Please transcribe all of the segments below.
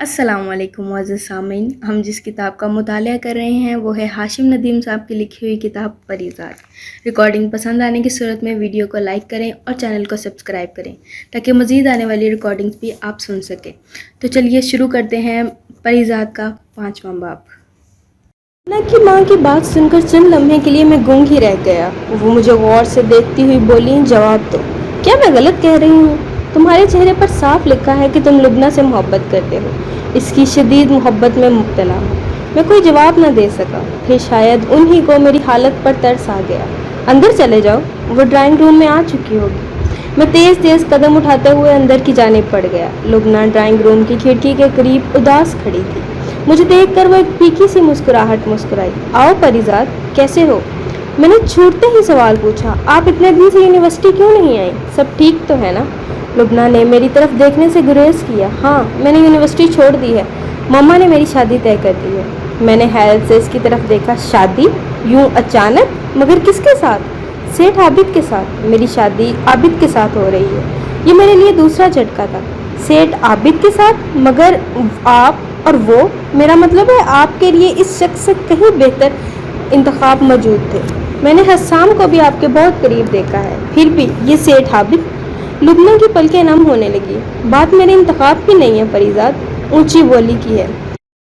السلام علیکم معزز سامعین، ہم جس کتاب کا مطالعہ کر رہے ہیں وہ ہے ہاشم ندیم صاحب کی لکھی ہوئی کتاب پریزاد۔ ریکارڈنگ پسند آنے کی صورت میں ویڈیو کو لائک کریں اور چینل کو سبسکرائب کریں تاکہ مزید آنے والی ریکارڈنگز بھی آپ سن سکیں۔ تو چلیے شروع کرتے ہیں پریزاد کا 5واں باب۔ نہ کہ ماں کی بات سن کر چند لمحے کے لیے میں گونگ ہی رہ گیا۔ وہ مجھے غور سے دیکھتی ہوئی بولی، جواب دو، کیا میں غلط کہہ رہی ہوں؟ تمہارے چہرے پر صاف لکھا ہے کہ تم لبنہ سے محبت کرتے ہو، اس کی شدید محبت میں مبتلا ہو۔ میں کوئی جواب نہ دے سکا، پھر شاید انہی کو میری حالت پر ترس آ گیا۔ اندر چلے جاؤ، وہ ڈرائنگ روم میں آ چکی ہوگی۔ میں تیز تیز قدم اٹھاتے ہوئے اندر کی جانب پڑ گیا۔ لبنہ ڈرائنگ روم کی کھڑکی کے قریب اداس کھڑی تھی۔ مجھے دیکھ کر وہ ایک پھیکی سی مسکراہٹ مسکرائی۔ آؤ پریزاد، کیسے ہو؟ میں نے چھوٹتے ہی سوال پوچھا، آپ اتنے دن سے یونیورسٹی کیوں نہیں آئی؟ سب ٹھیک تو ہے نا؟ لبنہ نے میری طرف دیکھنے سے گریز کیا۔ ہاں، میں نے یونیورسٹی چھوڑ دی ہے، ماما نے میری شادی طے کر دی ہے۔ میں نے حیرت سے اس کی طرف دیکھا۔ شادی؟ یوں اچانک؟ مگر کس کے ساتھ؟ سیٹھ عابد کے ساتھ۔ میری شادی عابد کے ساتھ ہو رہی ہے۔ یہ میرے لیے دوسرا جھٹکا تھا۔ سیٹھ عابد کے ساتھ؟ مگر آپ اور وہ، میرا مطلب ہے آپ کے لیے اس شخص سے کہیں بہتر انتخاب موجود تھے۔ میں نے حسام کو بھی آپ کے بہت قریب دیکھا ہے، پھر بھی یہ سیٹھ عابد؟ لبنہ کی پلکیں نم ہونے لگی۔ بات میرے انتخاب کی نہیں ہے پریزاد، اونچی بولی کی ہے۔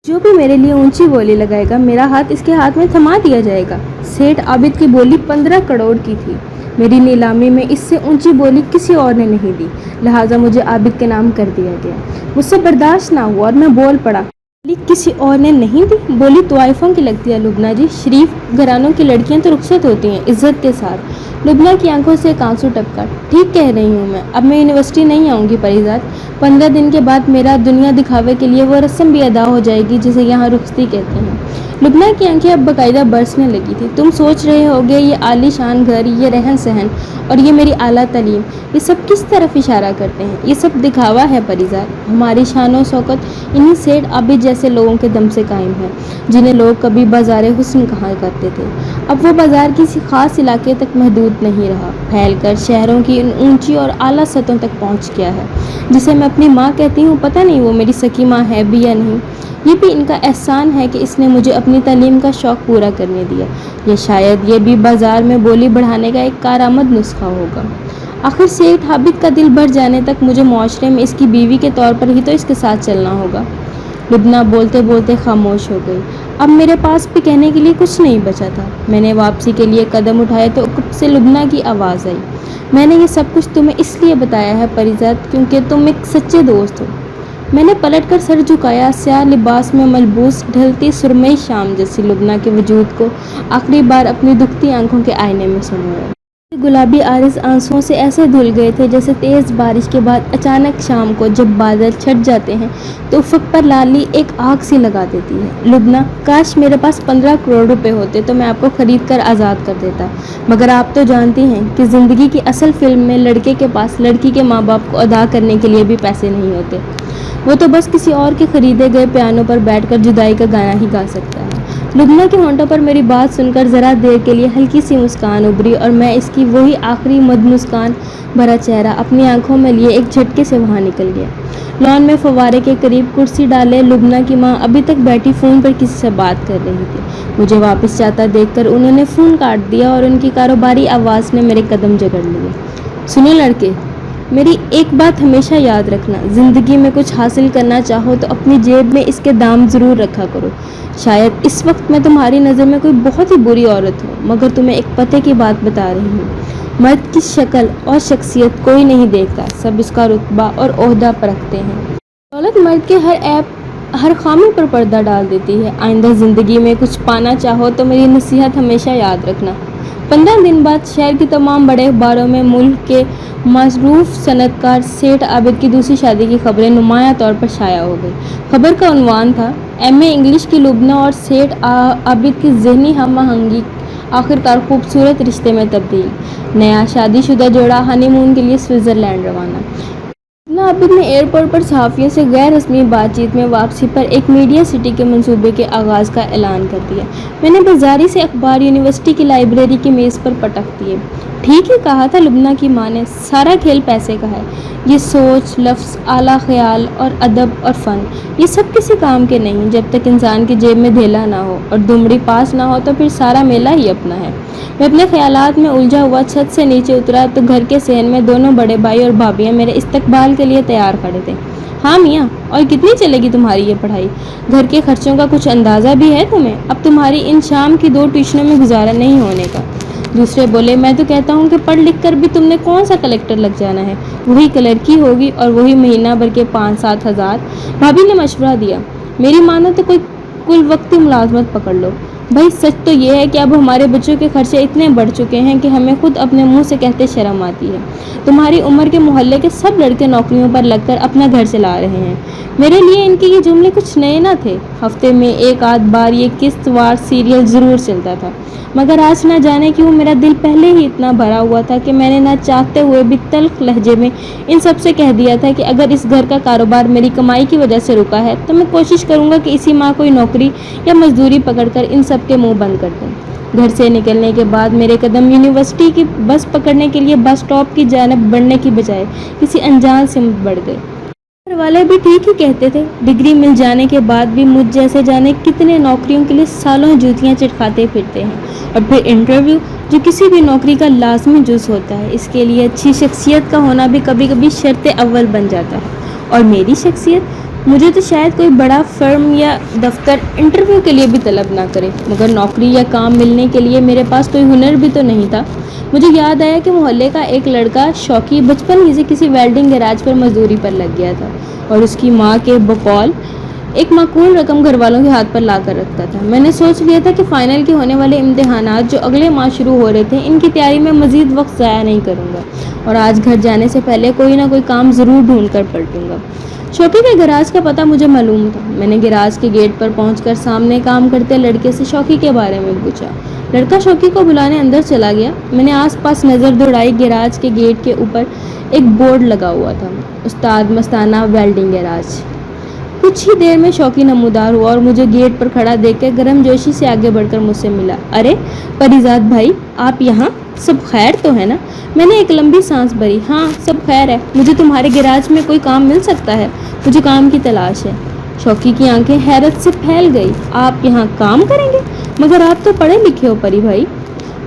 جو بھی میرے لیے اونچی بولی لگائے گا، میرا ہاتھ اس کے ہاتھ میں تھما دیا جائے گا۔ سیٹھ عابد کی بولی 15 کروڑ کی تھی۔ میری نیلامی میں اس سے اونچی بولی کسی اور نے نہیں دی، لہٰذا مجھے عابد کے نام کر دیا گیا۔ مجھ سے برداشت نہ ہوا اور میں بول پڑا، بولی کسی اور نے نہیں دی؟ بولی طوائفوں کی لگتی ہے لبنہ جی، شریف گھرانوں کی لڑکیاں تو رخصت ہوتی ہیں عزت کے ساتھ۔ لبنہ کی آنکھوں سے ایک آنسو ٹپکا۔ ٹھیک کہہ رہی ہوں میں، اب میں یونیورسٹی نہیں آؤں گی پریزاد۔ 15 دن کے بعد میرا دنیا دکھاوے کے لیے وہ رسم بھی ادا ہو جائے گی جسے یہاں رخصتی کہتے ہیں۔ لبنہ کی آنکھیں اب باقاعدہ برسنے لگی تھی۔ تم سوچ رہے ہوگے یہ عالی شان گھر، یہ رہن سہن اور یہ میری اعلیٰ تعلیم، یہ سب کس طرف اشارہ کرتے ہیں؟ یہ سب دکھاوا ہے پریزاد۔ ہماری شان و شوکت انہی سیٹھ عابد جیسے لوگوں کے دم سے قائم ہے، جنہیں لوگ کبھی بازار حسن کہا کرتے تھے۔ اب وہ بازار کسی خاص علاقے تک محدود نہیں رہا، پھیل کر شہروں کی ان اونچی اور اعلیٰ سطحوں تک پہنچ گیا ہے جسے میں اپنی ماں کہتی ہوں۔ پتہ نہیں وہ میری سکی ماں ہے بھی یا نہیں، یہ بھی ان کا احسان ہے کہ اس نے مجھے اپنی تعلیم کا شوق پورا کرنے دیا، یا شاید یہ بھی بازار میں بولی بڑھانے کا ایک کارآمد نسخہ ہوگا۔ آخر سیٹھ عابد کا دل بڑھ جانے تک مجھے معاشرے میں اس کی بیوی کے طور پر ہی تو اس کے ساتھ چلنا ہوگا۔ لبنہ بولتے بولتے خاموش ہو گئی۔ اب میرے پاس بھی کہنے کے لیے کچھ نہیں بچا تھا۔ میں نے واپسی کے لیے قدم اٹھائے تو عقب سے لبنہ کی آواز آئی، میں نے یہ سب کچھ تمہیں اس لیے بتایا ہے پریزاد کیونکہ تم ایک سچے دوست ہو۔ میں نے پلٹ کر سر جھکایا۔ سیاہ لباس میں ملبوس ڈھلتی سرمئی شام جیسی لبنہ کے وجود کو آخری بار اپنی دکھتی آنکھوں کے آئینے میں سنویا۔ گلابی عارض آنسوؤں سے ایسے دھل گئے تھے جیسے تیز بارش کے بعد اچانک شام کو جب بادل چھٹ جاتے ہیں تو افق پر لالی ایک آگ سی لگا دیتی ہے۔ لبنہ، کاش میرے پاس 15 کروڑ روپے ہوتے تو میں آپ کو خرید کر آزاد کر دیتا، مگر آپ تو جانتی ہیں کہ زندگی کی اصل فلم میں لڑکے کے پاس لڑکی کے ماں باپ کو ادا کرنے کے لیے بھی پیسے نہیں ہوتے، وہ تو بس کسی اور کے خریدے گئے پیانو پر بیٹھ کر جدائی کا گانا ہی گا سکتا ہے۔ لبنہ کے ہونٹوں پر میری بات سن کر ذرا دیر کے لیے ہلکی سی مسکان ابھری اور میں اس کی وہی آخری مد مسکان بھرا چہرہ اپنی آنکھوں میں لیے ایک جھٹکے سے وہاں نکل گیا۔ لان میں فوارے کے قریب کرسی ڈالے لبنہ کی ماں ابھی تک بیٹھی فون پر کسی سے بات کر رہی تھی۔ مجھے واپس جاتا دیکھ کر انہوں نے فون کاٹ دیا اور ان کی کاروباری آواز نے میرے قدم جکڑ لیے۔ سنو لڑکے، میری ایک بات ہمیشہ یاد رکھنا، زندگی میں کچھ حاصل کرنا چاہو تو اپنی جیب میں اس کے دام ضرور رکھا کرو۔ شاید اس وقت میں تمہاری نظر میں کوئی بہت ہی بری عورت ہوں، مگر تمہیں ایک پتے کی بات بتا رہی ہوں۔ مرد کی شکل اور شخصیت کوئی نہیں دیکھتا، سب اس کا رتبہ اور عہدہ پرکھتے ہیں۔ دولت مرد کے ہر عیب، ہر خامی پر پردہ ڈال دیتی ہے۔ آئندہ زندگی میں کچھ پانا چاہو تو میری نصیحت ہمیشہ یاد رکھنا۔ 15 دن بعد شہر کی تمام بڑے اخباروں میں ملک کے معروف صنعت کار سیٹھ عابد کی دوسری شادی کی خبریں نمایاں طور پر شائع ہو گئی۔ خبر کا عنوان تھا، ایم اے انگلش کی لبنہ اور سیٹھ عابد کی ذہنی ہم آہنگی آخرکار خوبصورت رشتے میں تبدیل، نیا شادی شدہ جوڑا ہنی مون کے لیے سوئٹزرلینڈ روانہ۔ لبنہ عابد نے ایئرپورٹ پر صحافیوں سے غیر رسمی بات چیت میں واپسی پر ایک میڈیا سٹی کے منصوبے کے آغاز کا اعلان کر دیا۔ میں نے بیزاری سے اخبار یونیورسٹی کی لائبریری کی میز پر پٹک دیے۔ ٹھیک ہی کہا تھا لبنہ کی ماں نے، سارا کھیل پیسے کا ہے۔ یہ سوچ، لفظ، اعلیٰ خیال اور ادب اور فن، یہ سب کسی کام کے نہیں جب تک انسان کی جیب میں دھیلا نہ ہو اور دمڑی پاس نہ ہو تو پھر سارا میلہ ہی اپنا ہے۔ میں اپنے خیالات میں الجھا ہوا چھت سے نیچے اترا تو گھر کے صحن میں دونوں بڑے بھائی اور بھابیاں میرے استقبال کے لیے تیار کھڑے تھے۔ ہاں میاں، اور کتنی چلے گی تمہاری یہ پڑھائی؟ گھر کے خرچوں کا کچھ اندازہ بھی ہے تمہیں؟ اب تمہاری ان شام کی 2 ٹیوشنوں میں گزارا نہیں ہونے کا۔ دوسرے بولے، میں تو کہتا ہوں کہ پڑھ لکھ کر بھی تم نے کون سا کلیکٹر لگ جانا ہے، وہی کلرکی ہوگی اور وہی مہینہ بھر کے 5-7 ہزار۔ بھابھی نے مشورہ دیا، میری مانو تو کوئی کل وقتی ملازمت پکڑ لو۔ بھائی سچ تو یہ ہے کہ اب ہمارے بچوں کے خرچے اتنے بڑھ چکے ہیں کہ ہمیں خود اپنے منہ سے کہتے شرم آتی ہے۔ تمہاری عمر کے محلے کے سب لڑکے نوکریوں پر لگ کر اپنا گھر چلا رہے ہیں۔ میرے لیے ان کے یہ جملے کچھ نئے نہ تھے۔ ہفتے میں 1-8 بار یہ قسط وار سیریل ضرور چلتا تھا، مگر آج نہ جانے کیوں میرا دل پہلے ہی اتنا بھرا ہوا تھا کہ میں نے نہ چاہتے ہوئے بھی تلخ لہجے میں ان سب سے کہہ دیا تھا کہ اگر اس گھر کا کاروبار میری کمائی کی وجہ سے رکا ہے تو میں کوشش کروں گا کہ اسی ماہ کوئی نوکری یا مزدوری پکڑ کر ان سب کے منہ بند کر دوں۔ گھر سے نکلنے کے بعد میرے قدم یونیورسٹی کی بس پکڑنے کے لیے بس اسٹاپ کی جانب بڑھنے کی بجائے کسی انجان سمت بڑھ گئے۔ گھر والے بھی ٹھیک ہی کہتے تھے، ڈگری مل جانے کے بعد بھی مجھ جیسے جانے کتنے نوکریوں کے لیے سالوں جوتیاں چٹکاتے پھرتے ہیں، اور پھر انٹرویو جو کسی بھی نوکری کا لازمی جز ہوتا ہے، اس کے لیے اچھی شخصیت کا ہونا بھی کبھی کبھی شرط اول بن جاتا ہے۔ اور میری شخصیت، مجھے تو شاید کوئی بڑا فرم یا دفتر انٹرویو کے لیے بھی طلب نہ کرے، مگر نوکری یا کام ملنے کے لیے میرے پاس کوئی ہنر بھی تو نہیں تھا۔ مجھے یاد آیا کہ محلے کا ایک لڑکا شوقی بچپن ہی سے کسی ویلڈنگ گیراج پر مزدوری پر لگ گیا تھا اور اس کی ماں کے بقول ایک معقول رقم گھر والوں کے ہاتھ پر لا کر رکھتا تھا۔ میں نے سوچ لیا تھا کہ فائنل کے ہونے والے امتحانات جو اگلے ماہ شروع ہو رہے تھے، ان کی تیاری میں مزید وقت ضائع نہیں کروں گا اور آج گھر جانے سے پہلے کوئی نہ کوئی کام ضرور ڈھونڈ کر پلٹوں گا۔ شوقی کے گیراج کا پتہ مجھے معلوم تھا۔ میں نے گیراج کے گیٹ پر پہنچ کر سامنے کام کرتے لڑکے سے شوقی کے بارے میں پوچھا۔ لڑکا شوقی کو بلانے اندر چلا گیا۔ میں نے آس پاس نظر دوڑائی۔ گیراج کے گیٹ کے اوپر ایک بورڈ لگا ہوا تھا، استاد مستانہ ویلڈنگ گیراج۔ کچھ ہی دیر میں شوقی نمودار ہوا اور مجھے گیٹ پر کھڑا دیکھ کر گرم جوشی سے آگے بڑھ کر مجھ سے ملا۔ ارے پریزاد بھائی، آپ یہاں؟ سب خیر تو ہے نا؟ میں نے ایک لمبی سانس بھری۔ ہاں سب خیر ہے، مجھے تمہارے گیراج میں کوئی کام مل سکتا ہے؟ مجھے کام کی تلاش ہے۔ شوقی کی آنکھیں حیرت سے پھیل گئی۔ آپ یہاں کام کریں گے؟ مگر آپ تو پڑھے لکھے ہو پری بھائی۔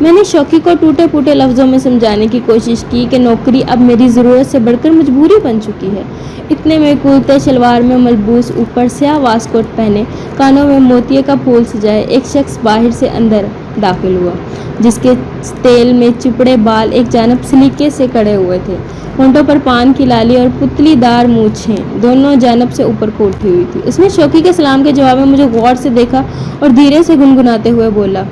میں نے شوقی کو ٹوٹے پھوٹے لفظوں میں سمجھانے کی کوشش کی کہ نوکری اب میری ضرورت سے بڑھ کر مجبوری بن چکی ہے۔ اتنے میں کلتے شلوار میں ملبوس، اوپر سیاہ واسکوٹ پہنے، کانوں میں موتیے کا پھول سجائے ایک شخص باہر سے اندر داخل ہوا، جس کے تیل میں چپڑے بال ایک جانب سلیقے سے کڑے ہوئے تھے۔ ہونٹوں پر پان کی لالی اور پتلی دار مونچھیں دونوں جانب سے اوپر کو اٹھی ہوئی تھی۔ اس نے شوقی کے سلام کے جواب میں مجھے غور سے دیکھا اور دھیرے سے گنگناتے ہوئے بولا،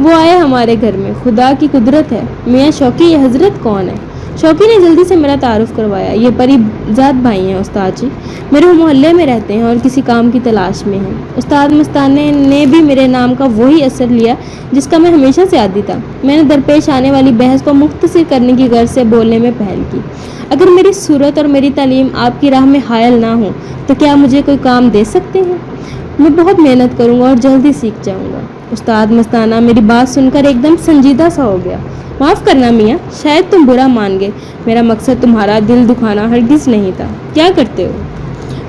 وہ آیا ہمارے گھر میں، خدا کی قدرت ہے۔ میاں شوقی، یہ حضرت کون ہے؟ شوقی نے جلدی سے میرا تعارف کروایا۔ یہ پریزاد بھائی ہیں استاد جی، میرے محلے میں رہتے ہیں اور کسی کام کی تلاش میں ہیں۔ استاد مستانے نے بھی میرے نام کا وہی اثر لیا جس کا میں ہمیشہ سے عادی تھا۔ میں نے درپیش آنے والی بحث کو مختصر کرنے کی غرض سے بولنے میں پہل کی۔ اگر میری صورت اور میری تعلیم آپ کی راہ میں حائل نہ ہوں تو کیا مجھے کوئی کام دے سکتے ہیں؟ میں بہت محنت کروں گا اور جلدی سیکھ جاؤں گا۔ استاد مستانہ میری بات سن کر ایک دم سنجیدہ سا ہو گیا۔ معاف کرنا میاں، شاید تم برا مان گئے، میرا مقصد تمہارا دل دکھانا ہرگز نہیں تھا۔ کیا کرتے ہو؟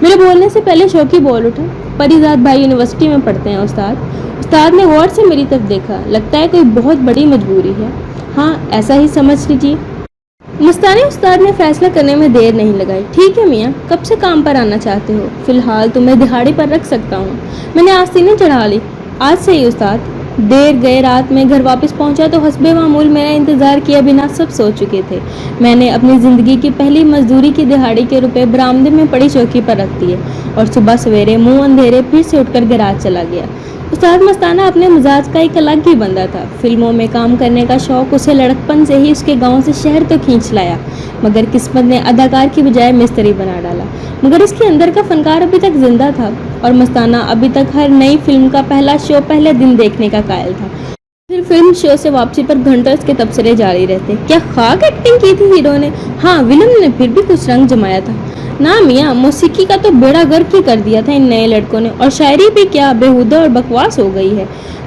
میرے بولنے سے پہلے شوقی بول اٹھا۔ پریزاد بھائی یونیورسٹی میں پڑھتے ہیں استاد۔ استاد نے غور سے میری طرف دیکھا۔ لگتا ہے کوئی بہت بڑی مجبوری ہے۔ ہاں ایسا ہی سمجھ لیجیے۔ مستانے استاد نے فیصلہ کرنے میں دیر نہیں لگائی۔ ٹھیک ہے میاں، کب سے کام پر آنا چاہتے ہو؟ فی الحال تمہیں دہاڑی پر رکھ سکتا ہوں۔ میں نے آستینیں چڑھا لی۔ آج سے ہی استاد۔ دیر گئے رات میں گھر واپس پہنچا تو حسب معمول میرا انتظار کیا بنا سب سو چکے تھے۔ میں نے اپنی زندگی کی پہلی مزدوری کی دہاڑی کے روپے برآمدے میں پڑی چوکی پر رکھ دیے اور صبح سویرے منہ اندھیرے پھر سے اٹھ کر گیراج چلا گیا۔ استاد مستانہ اپنے مزاج کا ایک الگ ہی بندہ تھا۔ فلموں میں کام کرنے کا شوق اسے لڑکپن سے ہی اس کے گاؤں سے شہر تو کھینچ لایا، مگر قسمت نے اداکار کی بجائے مستری بنا ڈالا۔ مگر اس کے اندر کا فنکار ابھی تک زندہ تھا اور مستانہ ابھی تک ہر نئی فلم کا پہلا شو پہلے دن دیکھنے کا قائل تھا۔ پھر فلم شو سے واپسی پر گھنٹوں اس کے تبصرے جاری رہتے۔ کیا خاک ایکٹنگ کی تھی ہیرو نے؟ ہاں ولن نے پھر بھی کچھ رنگ جمایا تھا۔ نا میاں، موسیقی کا تو بیڑا گرک ہی کر دیا تھا ان نئے لڑکوں نے، اور شاعری بھی کیا بےہودہ اور بکواس ہو گئی ہے۔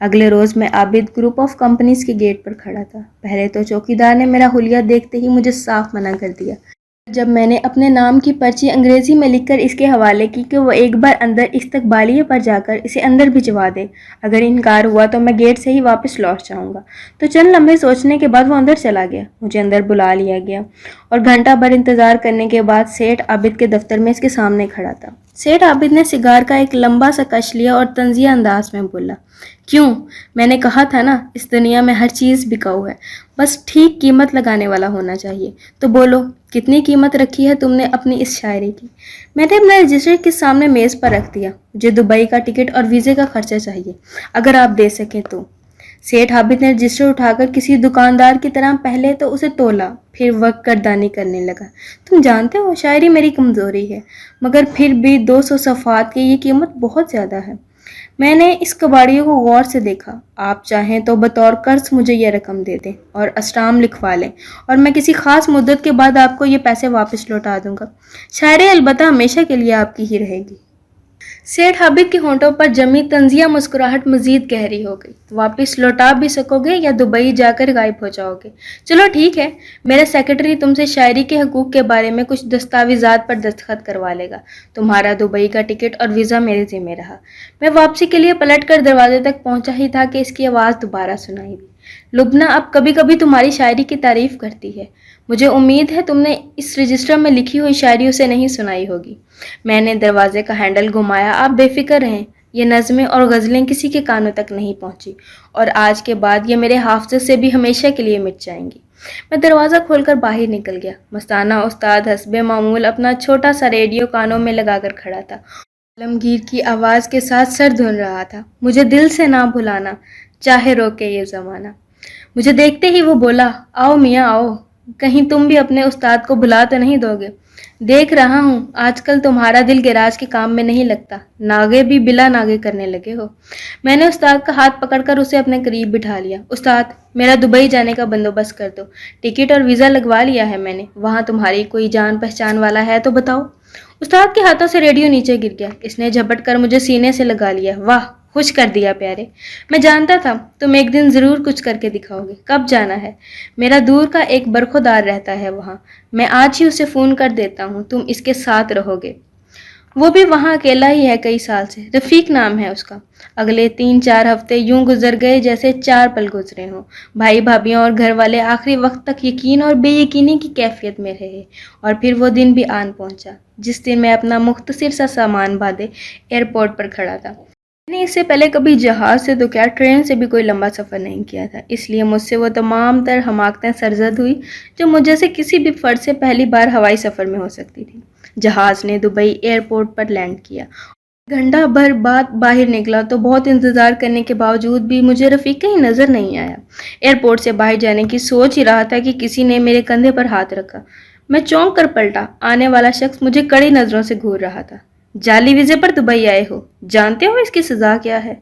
اگلے روز میں عابد گروپ آف کمپنیز کے گیٹ پر کھڑا تھا۔ پہلے تو چوکیدار نے میرا حلیہ دیکھتے ہی مجھے صاف منع کر دیا۔ جب میں نے اپنے نام کی پرچی انگریزی میں لکھ کر اس کے حوالے کی کہ وہ ایک بار اندر استقبالیے پر جا کر اسے اندر بھجوا دے، اگر انکار ہوا تو میں گیٹ سے ہی واپس لوٹ جاؤں گا، تو چند لمحے سوچنے کے بعد وہ اندر چلا گیا۔ مجھے اندر بلا لیا گیا اور گھنٹہ بھر انتظار کرنے کے بعد سیٹھ عابد کے دفتر میں اس کے سامنے کھڑا تھا۔ سیٹھ عابد نے سگار کا ایک لمبا سا کش لیا اور طنزیہ انداز میں بولا، کیوں؟ میں نے کہا تھا نا، اس دنیا میں ہر چیز بکاؤ ہے، بس ٹھیک قیمت لگانے والا ہونا چاہیے۔ تو بولو، کتنی قیمت رکھی ہے تم نے اپنی اس شاعری کی؟ میں نے اپنا رجسٹر کے سامنے میز پر رکھ دیا۔ مجھے دبئی کا ٹکٹ اور ویزے کا خرچہ چاہیے، اگر آپ دے سکیں تو۔ سیٹھ عابد نے رجسٹر اٹھا کر کسی دکاندار کی طرح پہلے تو اسے تولا، پھر وقت گردانی کرنے لگا۔ تم جانتے ہو شاعری میری کمزوری ہے، مگر پھر بھی 200 صفحات کی یہ قیمت بہت زیادہ ہے۔ میں نے اس کباڑیوں کو غور سے دیکھا۔ آپ چاہیں تو بطور قرض مجھے یہ رقم دے دیں اور اسٹامپ لکھوا لیں، اور میں کسی خاص مدت کے بعد آپ کو یہ پیسے واپس لوٹا دوں گا۔ شاعری البتہ ہمیشہ کے لیے آپ کی ہی رہے گی۔ سیٹھ عابد کے ہونٹوں پر جمی طنزیہ مسکراہٹ مزید گہری ہو گئی۔ واپس لوٹا بھی سکو گے یا دبئی جا کر غائب ہو جاؤ گے؟ چلو ٹھیک ہے، میرا سیکرٹری تم سے شاعری کے حقوق کے بارے میں کچھ دستاویزات پر دستخط کروا لے گا۔ تمہارا دبئی کا ٹکٹ اور ویزا میرے ذمہ رہا۔ میں واپسی کے لیے پلٹ کر دروازے تک پہنچا ہی تھا کہ اس کی آواز دوبارہ سنائی دی۔ لبنہ اب کبھی کبھی تمہاری شاعری کی تعریف کرتی ہے۔ مجھے امید ہے تم نے اس رجسٹر میں لکھی ہوئی شاعری اسے نہیں سنائی ہوگی۔ میں نے دروازے کا ہینڈل گھمایا۔ آپ بے فکر رہیں، یہ نظمیں اور غزلیں کسی کے کانوں تک نہیں پہنچی، اور آج کے بعد یہ میرے حافظے سے بھی ہمیشہ کے لیے مٹ جائیں گی۔ میں دروازہ کھول کر باہر نکل گیا۔ مستانہ استاد حسب معمول اپنا چھوٹا سا ریڈیو کانوں میں لگا کر کھڑا تھا، عالمگیر کی آواز کے ساتھ سر دھن رہا تھا۔ مجھے دل سے نہ بھلانا، چاہے روکے یہ زمانہ۔ مجھے دیکھتے ہی وہ بولا، آؤ میاں آؤ، کہیں تم بھی اپنے استاد کو بھلا تو نہیں دو گے؟ دیکھ رہا ہوں آج کل تمہارا دل گیراج کے کام میں نہیں لگتا، ناغے بھی بلا ناغے کرنے لگے ہو۔ میں نے استاد کا ہاتھ پکڑ کر اسے اپنے قریب بٹھا لیا۔ استاد، میرا دبئی جانے کا بندوبست کر دو۔ ٹکٹ اور ویزا لگوا لیا ہے میں نے، وہاں تمہاری کوئی جان پہچان والا ہے تو بتاؤ۔ استاد کے ہاتھوں سے ریڈیو نیچے گر گیا۔ اس نے جھپٹ کر مجھے سینے سے لگا لیا۔ واہ، خوش کر دیا پیارے، میں جانتا تھا تم ایک دن ضرور کچھ کر کے دکھاؤ گے۔ کب جانا ہے؟ میرا دور کا ایک برخودار رہتا ہے وہاں، میں آج ہی اسے فون کر دیتا ہوں، تم اس کے ساتھ رہو گے۔ وہ بھی وہاں اکیلا ہی ہے کئی سال سے، رفیق نام ہے اس کا۔ اگلے 3-4 ہفتے یوں گزر گئے جیسے 4 پل گزرے ہوں۔ بھائی بھابھیوں اور گھر والے آخری وقت تک یقین اور بے یقینی کی کیفیت میں رہے، اور پھر وہ دن بھی آن پہنچا جس دن میں اپنا مختصر سا سامان باندھے ایئرپورٹ پر کھڑا تھا۔ میں نے اس سے پہلے کبھی جہاز سے تو کیا ٹرین سے بھی کوئی لمبا سفر نہیں کیا تھا، اس لیے مجھ سے وہ تمام تر حماقتیں سرزد ہوئی جو مجھ جیسے کسی بھی فرد سے پہلی بار ہوائی سفر میں ہو سکتی تھی۔ جہاز نے دبئی ایئرپورٹ پر لینڈ کیا۔ گھنٹہ بھر بعد باہر نکلا تو بہت انتظار کرنے کے باوجود بھی مجھے رفیق کہیں نظر نہیں آیا۔ ایئرپورٹ سے باہر جانے کی سوچ ہی رہا تھا کہ کسی نے میرے کندھے پر ہاتھ رکھا۔ میں چونک کر پلٹا۔ آنے والا شخص مجھے کڑی نظروں سے گھور رہا تھا۔ جعلی ویزے پر دبئی آئے ہو، جانتے ہو اس کی سزا کیا ہے؟